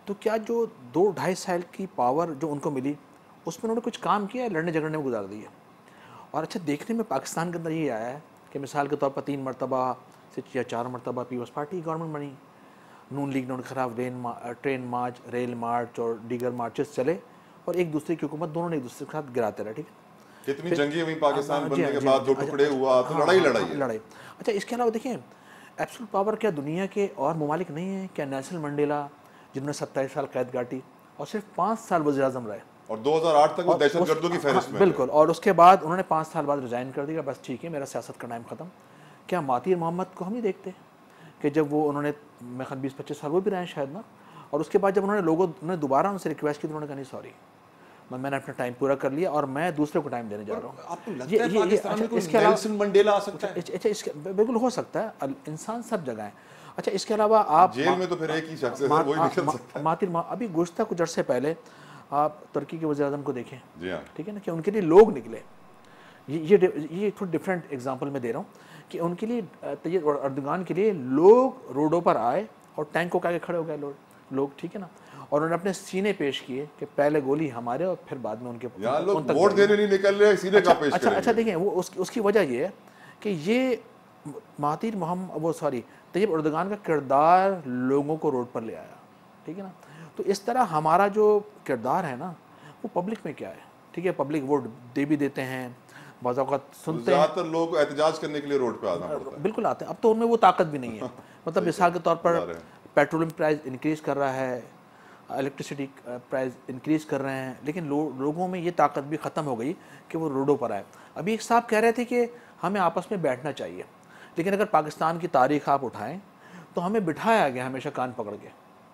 तो क्या जो 2-2.5 साल की पावर जो उनको मिली उसमें उन्होंने कुछ काम किया है? लड़ने झगड़ने में गुजार दिया। और अच्छा, देखने में पाकिस्तान के अंदर ये आया है कि मिसाल के तौर पर 3 मरतबा से या 4 मरतबा पीपल्स पार्टी की गवर्नमेंट बनी, नून लीग ने खराब ट्रेन मार्च, रेल मार्च और दीगर मार्चेस चले और एक दूसरे की हुकूमत दोनों ने एक दूसरे के साथ गिराते रहे, ठीक है। कितनी जंगी हुई पाकिस्तान बनने के बाद, 2 टुकड़े हुआ, तो लड़ाई। अच्छा, इसके अलावा देखिए एब्सोल्यूट पावर क्या दुनिया के और ममालिक नहीं है क्या? नेल्सन मंडेला जिन्होंने 27 साल कैद काटी और सिर्फ 5 साल वज़ीर आज़म रहे और 2008 तक वो दहशतगर्दों की फहरिस्त में, बिल्कुल। और उसके बाद उन्होंने 5 साल बाद रिज़ाइन कर दिया, बस ठीक है मेरा सियासत का टाइम ख़त्म। क्या मातिर मोहम्मद को हम नहीं देखते कि जब वो उन्होंने मैं 20-25 साल वो भी रहे शायद ना, और उसके बाद जब उन्होंने दोबारा उनसे रिक्वेस्ट की तो उन्होंने कहा नहीं सॉरी, मैंने अपना टाइम पूरा कर लिया और मैं दूसरे को टाइम देने जा रहा हूँ। आपको लगता है पाकिस्तान में कोई नेल्सन मंडेला आ सकता है? अच्छा, इसके बिल्कुल हो सकता है, इंसान सब जगह है। अच्छा, इसके अलावा आप जेल में तो फिर एक ही शख्स है, वही निकल सकता है। मातिर अभी गुज़श्ता कुछ अर्से पहले आप तुर्की के वज़ीर-ए-आज़म को देखें, जी हाँ, ठीक है ना, कि उनके लिए लोग निकले। ये थोड़ा डिफरेंट एग्जांपल मैं दे रहा हूँ कि उनके लिए तैयब अर्दगान के लिए लोग रोडों पर आए और टैंकों के आगे खड़े हो गए लोग, ठीक है ना, और उन्होंने अपने सीने पेश किए कि पहले गोली हमारे और फिर बाद में उनके। यहाँ लोग वोट देने नहीं निकल रहे, सीने का पेश करेंगे। अच्छा देखिए, वो उसकी वजह ये है कि ये महातिर तैयब अर्दगान का किरदार लोगों को रोड पर ले आया, ठीक है ना। तो इस तरह हमारा जो किरदार है ना, वो पब्लिक में क्या है, ठीक है, पब्लिक वोट दे भी देते हैं, बाज़ औक़ात सुनते हैं। ज़्यादातर लोग एहतजाज करने के लिए रोड पे आना पड़ता है। बिल्कुल आते हैं, अब तो उनमें वो ताकत भी नहीं है। मतलब मिसाल के तौर पर पेट्रोलियम प्राइस इंक्रीज़ कर रहा है, इलेक्ट्रिसिटी प्राइस इंक्रीज़ कर रहे हैं, लेकिन लोगों में ये ताकत भी ख़त्म हो गई कि वो रोडों पर आए। अभी एक साहब कह रहे थे कि हमें आपस में बैठना चाहिए, लेकिन अगर पाकिस्तान की तारीख़ आप उठाएं तो हमें बिठाया गया हमेशा कान पकड़ के,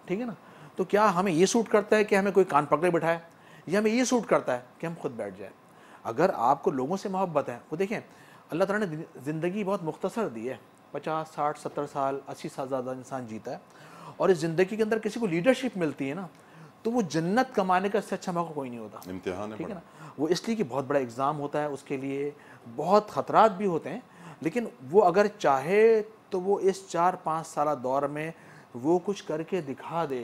ठीक है ना। तो क्या हमें ये सूट करता है कि हमें कोई कान पकड़े बिठाए, या हमें ये सूट करता है कि हम खुद बैठ जाए? अगर आपको लोगों से मोहब्बत है, वो देखें अल्लाह ताला ने ज़िंदगी बहुत मुख्तसर दी है, 50, 60, 70 साल, 80 साल ज़्यादा इंसान जीता है, और इस ज़िंदगी के अंदर किसी को लीडरशिप मिलती है ना, तो वो जन्नत कमाने का इससे अच्छा मौका कोई नहीं होता। इम्तिहान है, ठीक है ना। वो इसलिए कि बहुत बड़ा एग्ज़ाम होता है, उसके लिए बहुत ख़तरात भी होते हैं, लेकिन वो अगर चाहे तो वो इस 4-5 साल दौर में वो कुछ करके दिखा दे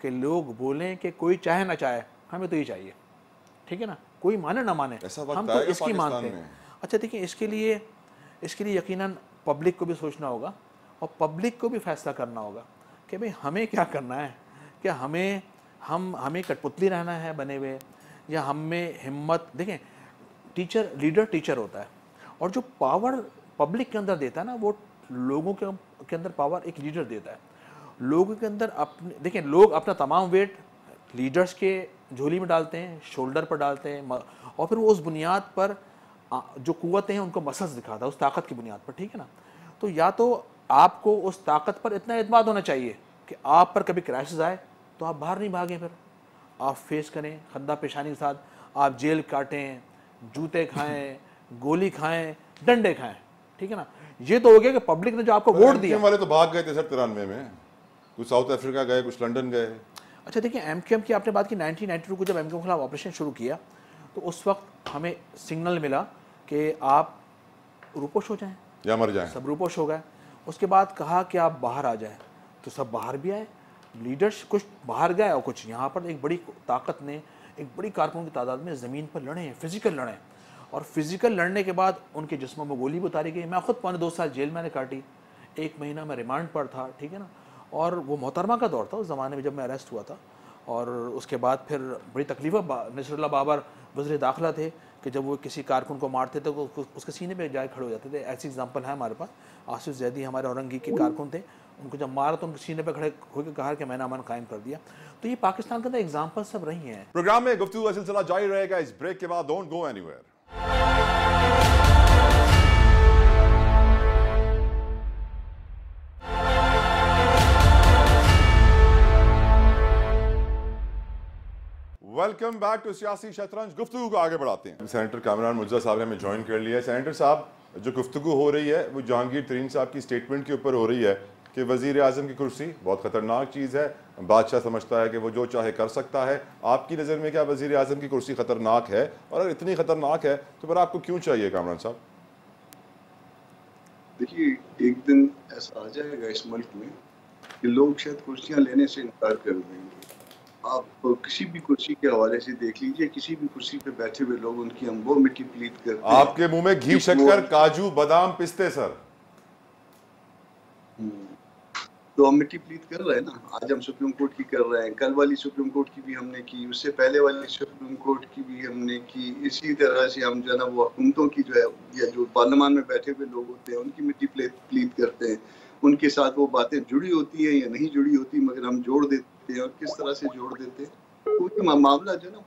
कि लोग बोलें कि कोई चाहे ना चाहे हमें तो ये चाहिए, ठीक है ना, कोई माने ना माने हम तो इसकी मानते हैं। अच्छा देखिए, इसके लिए यकीनन पब्लिक को भी सोचना होगा और पब्लिक को भी फैसला करना होगा कि भाई हमें क्या करना है, क्या हमें कठपुतली रहना है बने हुए, या हमें हिम्मत। देखें, लीडर टीचर होता है, और जो पावर पब्लिक के अंदर देता है ना, वो लोगों के अंदर पावर एक लीडर देता है। लोगों के अंदर देखें, लोग अपना तमाम वेट लीडर्स के झोली में डालते हैं, शोल्डर पर डालते हैं, और फिर वो उस बुनियाद पर जो कुव्वतें हैं उनको मसल्स दिखाता है, उस ताकत की बुनियाद पर, ठीक है ना। तो या तो आपको उस ताकत पर इतना एतमाद होना चाहिए कि आप पर कभी क्राइसिस आए तो आप बाहर नहीं भागें, फिर आप फेस करें खंदा पेशानी के साथ, आप जेल काटें, जूते खाएं, गोली खाएं, डंडे खाएं, ठीक है ना। ये तो हो गया कि पब्लिक ने जो आपको वोट दिया। वाले तो भाग गए थे सर 93 में, कुछ साउथ अफ्रीका गए, कुछ लंदन गए। अच्छा देखिए, एमक्यूएम की आपने बात की, 1992 को जब एमक्यूएम के खिलाफ ऑपरेशन शुरू किया तो उस वक्त हमें सिग्नल मिला कि आप रूपोश हो जाएं या मर जाएं। सब रूपोश हो गए। उसके बाद कहा कि आप बाहर आ जाएं, तो सब बाहर भी आए, लीडर्स कुछ बाहर गए और कुछ यहाँ पर। एक बड़ी ताकत ने, एक बड़ी कारकुनों की तादाद में ज़मीन पर लड़े हैं, फिजिकल लड़े, और फिजिकल लड़ने के बाद उनके जिस्मों में गोली भी उतारी गई। मैं खुद 2.5 साल जेल मैंने काटी, 1 महीना मैं रिमांड पर था, ठीक है ना। और वो मोहतरमा का दौर था उस ज़माने में जब मैं अरेस्ट हुआ था, और उसके बाद फिर बड़ी तकलीफ़। नसरुल्लाह बाबर वज़ीर दाखिला थे कि जब वो किसी कारकुन को मारते थे तो उसके सीने पे जाए खड़े हो जाते थे। ऐसी एग्जांपल है हमारे पास। आसिफ जैदी हमारे औरंगी के कारकुन थे, उनको जब मारा तो उनके सीने पे खड़े होकर कहा कि मैंने अमन कायम कर दिया। तो ये पाकिस्तान के अंदर एग्जाम्पल सब रही हैं। प्रोग्राम में गुफ्तगू का सिलसिला जारी रहेगा इस ब्रेक के बाद। Don't go anywhere. Welcome back to सियासी शतरंज। गुफ्तगू को आगे बढ़ाते हैं। सेनेटर कामरान मुर्तज़ा साहब ने हमें ज्वाइन कर लिया है। सेनेटर साहब, जो गुफ्तगू हो रही है वो जहांगीर तरीन साहब की स्टेटमेंट के ऊपर हो रही है कि वज़ीर आज़म की कुर्सी बहुत ख़तरनाक चीज़ है, बादशाह समझता है कि वो जो चाहे कर सकता है। आपकी नज़र में क्या वज़ीर आज़म की कुर्सी ख़तरनाक है, और अगर इतनी ख़तरनाक है तो फिर आपको क्यों चाहिए कामरान साहब? देखिए, एक दिन ऐसा आ जाएगा इस मुल्क में कि लोग शायद कुर्सियां लेने से इनकार कर देंगे। आप किसी भी कुर्सी के हवाले से देख लीजिए, किसी भी कुर्सी पे बैठे हुए लोग उनकी हम वो मिट्टी प्लीत करते हैं। आपके मुंह में घी, शक्कर, काजू, बादाम, पिस्ते सर। तो हम मिट्टी प्लीत कर रहे हैं ना। आज हम सुप्रीम कोर्ट की कर रहे हैं, कल वाली सुप्रीम कोर्ट की भी हमने की, उससे पहले वाली सुप्रीम कोर्ट की भी हमने की। इसी तरह से हम जो है ना वो हुकूमतों की जो है, या जो पार्लियामान में बैठे हुए लोग होते हैं उनकी मिट्टी प्लीत करते हैं। उनके साथ वो बातें जुड़ी होती हैं या नहीं जुड़ी होती, मगर हम जोड़ देते हैं। और किस तरह से जोड़ देते हैं, क्योंकि मामला जो ना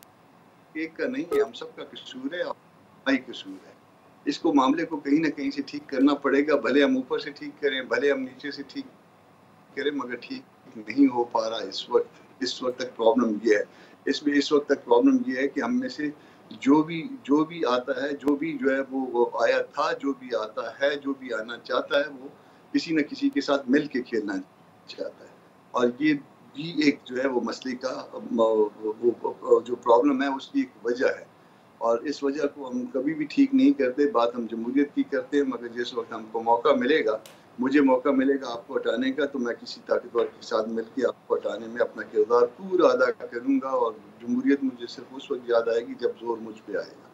एक का नहीं है, हम सबका कसूर है, हमारा कसूर है। इसको मामले को कहीं ना कहीं से ठीक करना पड़ेगा। भले हम ऊपर से ठीक करें, भले हम नीचे से ठीक करें, मगर ठीक नहीं हो पा रहा इस वक्त तक। प्रॉब्लम ये है, इसमें इस वक्त तक प्रॉब्लम ये है कि हम में से जो भी आता है, जो भी जो है वो आया था, जो भी आता है, जो भी आना चाहता है, वो किसी न किसी के साथ मिल के खेलना जाता है। और ये भी एक जो है वो मसले का वो जो प्रॉब्लम है उसकी एक वजह है, और इस वजह को हम कभी भी ठीक नहीं करते। बात हम जमहूरियत की करते हैं, मगर जिस वक्त हमको मौका मिलेगा, मुझे मौका मिलेगा आपको हटाने का, तो मैं किसी ताकतवर के साथ मिलकर आपको हटाने में अपना किरदार पूरा अदा करूँगा। और जमहूरियत मुझे सिर्फ उस वक्त याद आएगी जब जोर मुझ पे आएगा।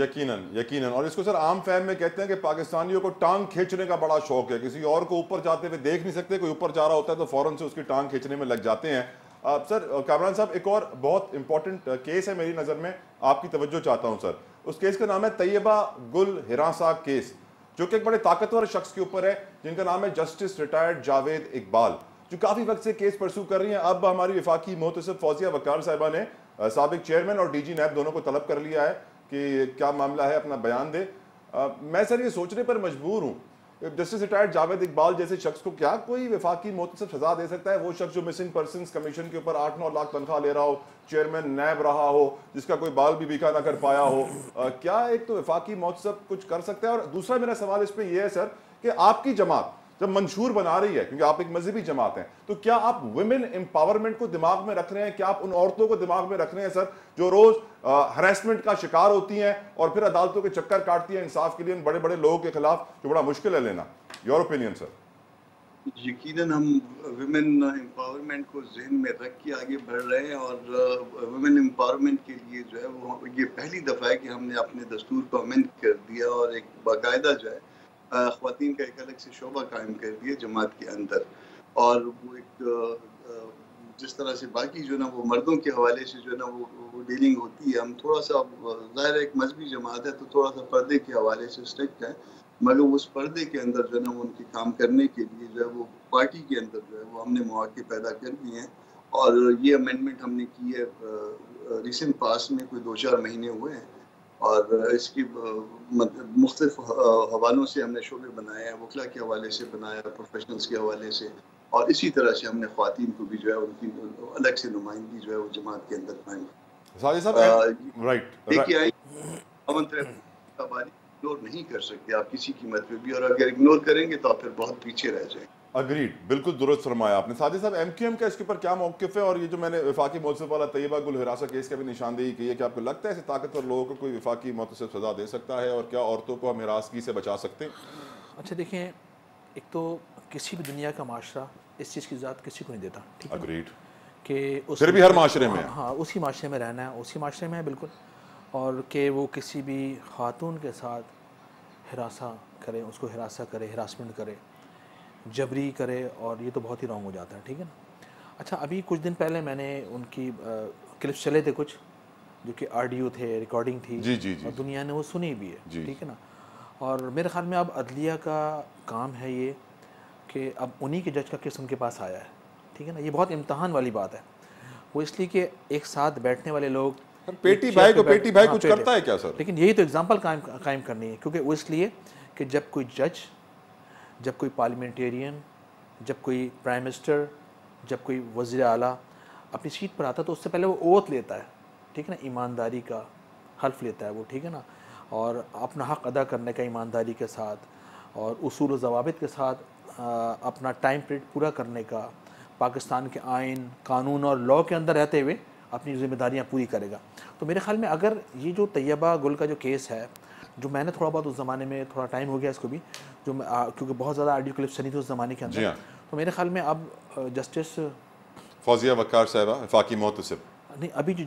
यकीनन यकीनन। और इसको सर आम फहम में कहते हैं कि पाकिस्तानियों को टांग खींचने का बड़ा शौक है, किसी और को ऊपर जाते हुए देख नहीं सकते, कोई ऊपर जा रहा होता है तो फौरन से उसकी टांग खींचने में लग जाते हैं। सर कामरान साहब, एक और बहुत इंपॉर्टेंट केस है मेरी नज़र में, आपकी तवज्जो चाहता हूँ सर। उस केस का नाम है तैयबा गुल हिरासा केस, जो कि एक बड़े ताकतवर शख्स के ऊपर है जिनका नाम है जस्टिस रिटायर्ड जावेद इकबाल, जो काफ़ी वक्त से केस परसू कर रही हैं। अब हमारी वफाकी मोहतसिब फौजिया वकार साहिबा ने साबिक चेयरमैन और DG नैब दोनों को तलब कर लिया है कि क्या मामला है, अपना बयान दे। मैं सर ये सोचने पर मजबूर हूँ, जस्टिस रिटायर्ड जावेद इकबाल जैसे शख्स को क्या कोई वफाकी मोहतसिब सजा दे सकता है? वो शख्स जो मिसिंग पर्सनस कमीशन के ऊपर 8-9 लाख तनख्वाह ले रहा हो, चेयरमैन नैब रहा हो, जिसका कोई बाल भी बीका ना कर पाया हो, क्या एक तो वफाकी मोहतसिब कुछ कर सकता है? और दूसरा मेरा सवाल इसमें यह है सर कि आपकी जमात जब मंशूर बना रही है, क्योंकि आप एक मजहबी जमात हैं, तो क्या आप वुमेन एम्पावरमेंट को दिमाग में रख रहे हैं? क्या आप उन औरतों को दिमाग में रख रहे हैं सर जो रोज हरेसमेंट का शिकार होती हैं और फिर अदालतों के चक्कर काटती हैं इंसाफ के लिए उन बड़े बड़े लोगों के खिलाफ, जो बड़ा मुश्किल है लेना? Your opinion sir. यकीनन हम वुमेन एम्पावरमेंट को जहन में रख के आगे बढ़ रहे हैं, और वुमेन एम्पावरमेंट के लिए जो है वो ये पहली दफ़ा है कि हमने अपने दस्तूर को अमेंड कर दिया और एक बाकायदा जो है ख़वातीन का एक अलग से शोबा कायम कर दिया जमात के अंदर। और वो एक जिस तरह से बाकी जो ना वो मर्दों के हवाले से जो ना वो डीलिंग होती है, हम थोड़ा सा ज़ाहिर एक मजहबी जमात है तो थोड़ा सा पर्दे के हवाले से स्ट्रिक्ट है, मगर उस पर्दे के अंदर जो है ना उनके काम करने के लिए जो है वो पार्टी के अंदर जो है वो हमने मौके पैदा कर दिए हैं। और ये अमेंडमेंट हमने की है रिसेंट पास में, कोई 2-4 महीने हुए हैं, और इसकी मुख्तलिफ हवालों से हमने शोबे बनाए हैं, वकला के हवाले से बनाया, प्रोफेशनल्स के हवाले से, और इसी तरह से हमने ख्वातीन को भी जो है उनकी अलग से नुमाइंदगी जो है वो जमात के अंदर पाएंगे। देखिए इग्नोर नहीं कर सकते आप किसी कीमत पे भी, और अगर इग्नोर करेंगे तो आप फिर बहुत पीछे रह जाएंगे। अग्रीड, बिल्कुल दुरुस्त फरमाया आपने। साजिद साहब, MQM का इसके ऊपर क्या मौक़िफ़ है? और ये जो मैंने वफाकी मोहतसिब वाला तैयबा गुल हिरासा केस का भी निशानदेही की है, कि आपको लगता है ऐसे ताकतवर लोगों को कोई वफाकी मोहतसिब सज़ा दे सकता है, और क्या औरतों को हम हिरासगी से बचा सकते हैं? अच्छा देखिए, एक तो किसी भी दुनिया का माशरा इस चीज़ की इजाज़त किसी को नहीं देता, ठीक है? अग्रीड। कि फिर भी हर माशरे में हाँ उसी माशरे में रहना है, उसी माशरे में है बिल्कुल, और कि वो किसी भी खातून के साथ हिरासा करे, उसको हिरासा करे, हिरासमेंट करे, जबरी करे, और ये तो बहुत ही रॉन्ग हो जाता है, ठीक है ना? अच्छा, अभी कुछ दिन पहले मैंने उनकी क्लिप्स चले थे कुछ, जो कि ऑडियो थे, रिकॉर्डिंग थी, जी। और दुनिया ने वो सुनी भी है, ठीक है ना? और मेरे ख्याल में अब अदलिया का काम है ये कि अब उन्हीं के जज का केस उनके पास आया है, ठीक है ना? ये बहुत इम्तहान वाली बात है, वो इसलिए कि एक साथ बैठने वाले लोग, पेटी भाई कुछ करता है क्या सर? लेकिन यही तो एग्जाम्पल कायम करनी है, क्योंकि वो इसलिए कि जब कोई जज, जब कोई पार्लियामेंटेरियन, जब कोई प्राइम मिनिस्टर, जब कोई वज़ीर आला अपनी सीट पर आता है तो उससे पहले वो ओथ लेता है, ठीक है ना? ईमानदारी का हल्फ लेता है वो, ठीक है ना? और अपना हक़ अदा करने का ईमानदारी के साथ, और उसूल व ज़वाबित के साथ अपना टाइम पीरियड पूरा करने का, पाकिस्तान के आइन, कानून और लॉ के अंदर रहते हुए अपनी जिम्मेदारियाँ पूरी करेगा। तो मेरे ख्याल में अगर ये जो तैयबा गुल का जो केस है, जो मैंने थोड़ा बहुत उस ज़माने में, थोड़ा टाइम हो गया इसको भी, जो क्योंकि बहुत ज़्यादा ऑडियो क्लिप्स चली थी उस ज़माने के अंदर, तो मेरे ख्याल में अब जस्टिस फौजिया वकार साहिबा वफाकी मोहतसिब नहीं, अभी जो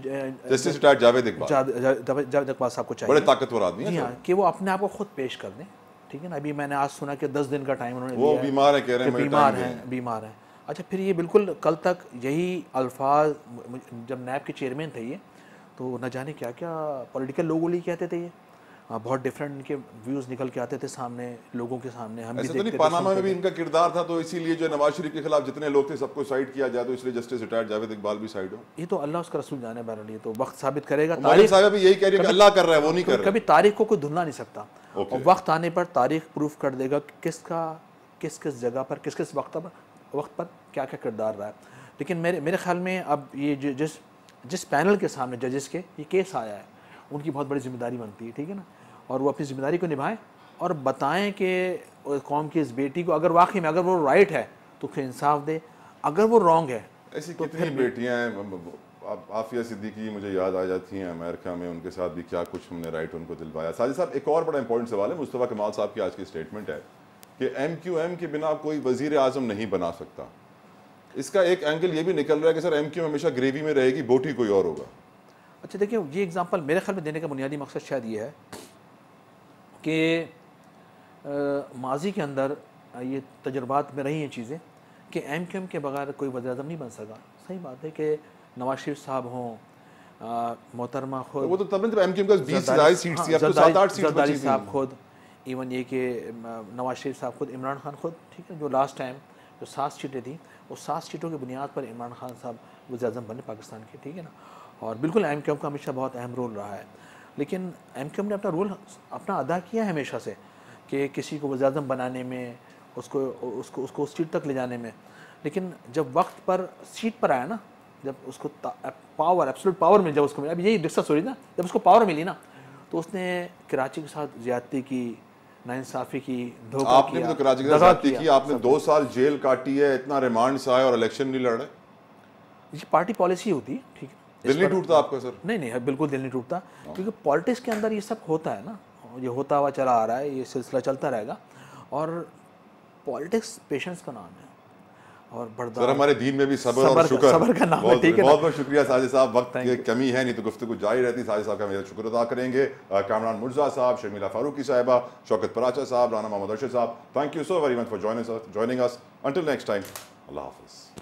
जस्टिस रिटायर्ड जावेद इकबाल साहब को चाहिए, बड़े ताकतवर आदमी जी हाँ, कि वो अपने आप को खुद पेश कर दें, ठीक है ना? अभी मैंने आज सुना कि 10 दिन का टाइम उन्होंने वो बीमार है, कह रहे हैं बीमार हैं। अच्छा, फिर ये बिल्कुल कल तक यही अल्फाज, जब नैब के चेयरमैन थे ये, तो न जाने क्या क्या पॉलिटिकल लोगों लिए कहते थे, ये बहुत डिफरेंट इनके व्यूज़ निकल के आते थे सामने लोगों के सामने। हम ऐसे तो नहीं, पानामा में भी इनका किरदार था, तो इसीलिए जो नवाज शरीफ के खिलाफ जितने लोग थे सबको साइड किया जाए, तो इसलिए जस्टिस रिटायर्ड जावेद इकबाल भी साइड हो। ये तो अल्लाह उसका रसूल जाने बहरहाल, ये तो वक्त साबित करेगा। तारीख साहब भी यही कह रही है कि अल्लाह कर रहा है, वो नहीं कर रहा। कभी तारीख को कोई धुलना नहीं सकता, और वक्त आने पर तारीख प्रूफ कर देगा किसका किस किस जगह पर, किस किस वक्त पर क्या क्या किरदार रहा है। लेकिन मेरे ख्याल में अब ये जिस पैनल के सामने जजेस के ये केस आया है, उनकी बहुत बड़ी जिम्मेदारी बनती है, ठीक है ना? और वो अपनी जिम्मेदारी को निभाएं और बताएं कि कौम की इस बेटी को अगर वाकई में अगर वो राइट है तो फिर इंसाफ दे, अगर वो रॉन्ग है ऐसी तो कितनी फिर बेटियां हैं, आफिया सिद्दीकी मुझे याद आ जाती हैं अमेरिका में, उनके साथ भी क्या कुछ हमने राइट उनको दिलवाया। साजिद साहब, एक और बड़ा इंपॉर्टेंट सवाल है, मुस्तफ़ा कमाल साहब की आज की स्टेटमेंट है कि MQM के बिना कोई वजीर आजम नहीं बना सकता। इसका एक एंगल ये भी निकल रहा है कि सर MQM हमेशा ग्रेवी में रहेगी, बोटी कोई और होगा। अच्छा देखिए, ये एग्जांपल मेरे ख्याल में देने का बुनियादी मकसद शायद ये है कि माजी के अंदर ये तजुर्बात में रही हैं चीज़ें कि MQM के बगैर कोई वज़ीर आज़म नहीं बन सका। सही बात है कि नवाज शरीफ साहब हों, मोहतरमा खुद, वो तो तब जब MQM का 20 से ज़्यादा सीट्स थी, अब तो 7-8 सीट्स बची थी। साहब खुद, इवन ये कि नवाज शरीफ साहब खुद, इमरान खान खुद, ठीक है, जो लास्ट टाइम जो 7 सीटें थी, वो 7 सीटों की बुनियाद पर इमरान खान साहब वज़ीर आज़म बने पाकिस्तान के, ठीक है ना। और बिल्कुल MQM का हमेशा बहुत अहम रोल रहा है, लेकिन MQM ने अपना रोल अपना अदा किया है हमेशा से कि किसी को वज़ीर आज़म बनाने में, उसको उस सीट तक ले जाने में। लेकिन जब वक्त पर सीट पर आया ना, जब उसको पावर, एब्सोल्यूट पावर मिली, जब उसको मिला, अभी यही डिस्कस हो रही ना, जब उसको पावर मिली ना, तो उसने कराची के साथ ज़्यादती की, नाइंसाफ़ी की, धोखा किया। आपने तो कराची के साथ ज़्यादती की, आपने 2 साल जेल काटी है, इतना रिमांड से आए और इलेक्शन नहीं लड़ रहे। ये पार्टी पॉलिसी होती है, ठीक है। दिल नहीं टूटता आपका सर? नहीं, बिल्कुल दिल नहीं टूटता, क्योंकि पॉलिटिक्स के अंदर ये सब होता है ना, ये होता हुआ चला आ रहा है, ये सिलसिला चलता रहेगा। और पॉलिटिक्स पेशेंस का नाम है और बर्दाश्त। सर, हमारे दीन में भी सब्र और शुक्र, सब्र का नाम है, ठीक है। बहुत बहुत शुक्रिया साजिद साहब, वक्त की कमी है, नहीं तो गुफ्तगू जारी रहती। साजिद साहब का मेरा शुक्र अदा करेंगे। कामरान मुर्जा साहब, शर्मिला फारूकी साहिबा, शौकत पराचा साहब, राना मोहम्मद अरशद साहब, thank you so very much for joining us. Until next time, अल्लाह हाफिज़।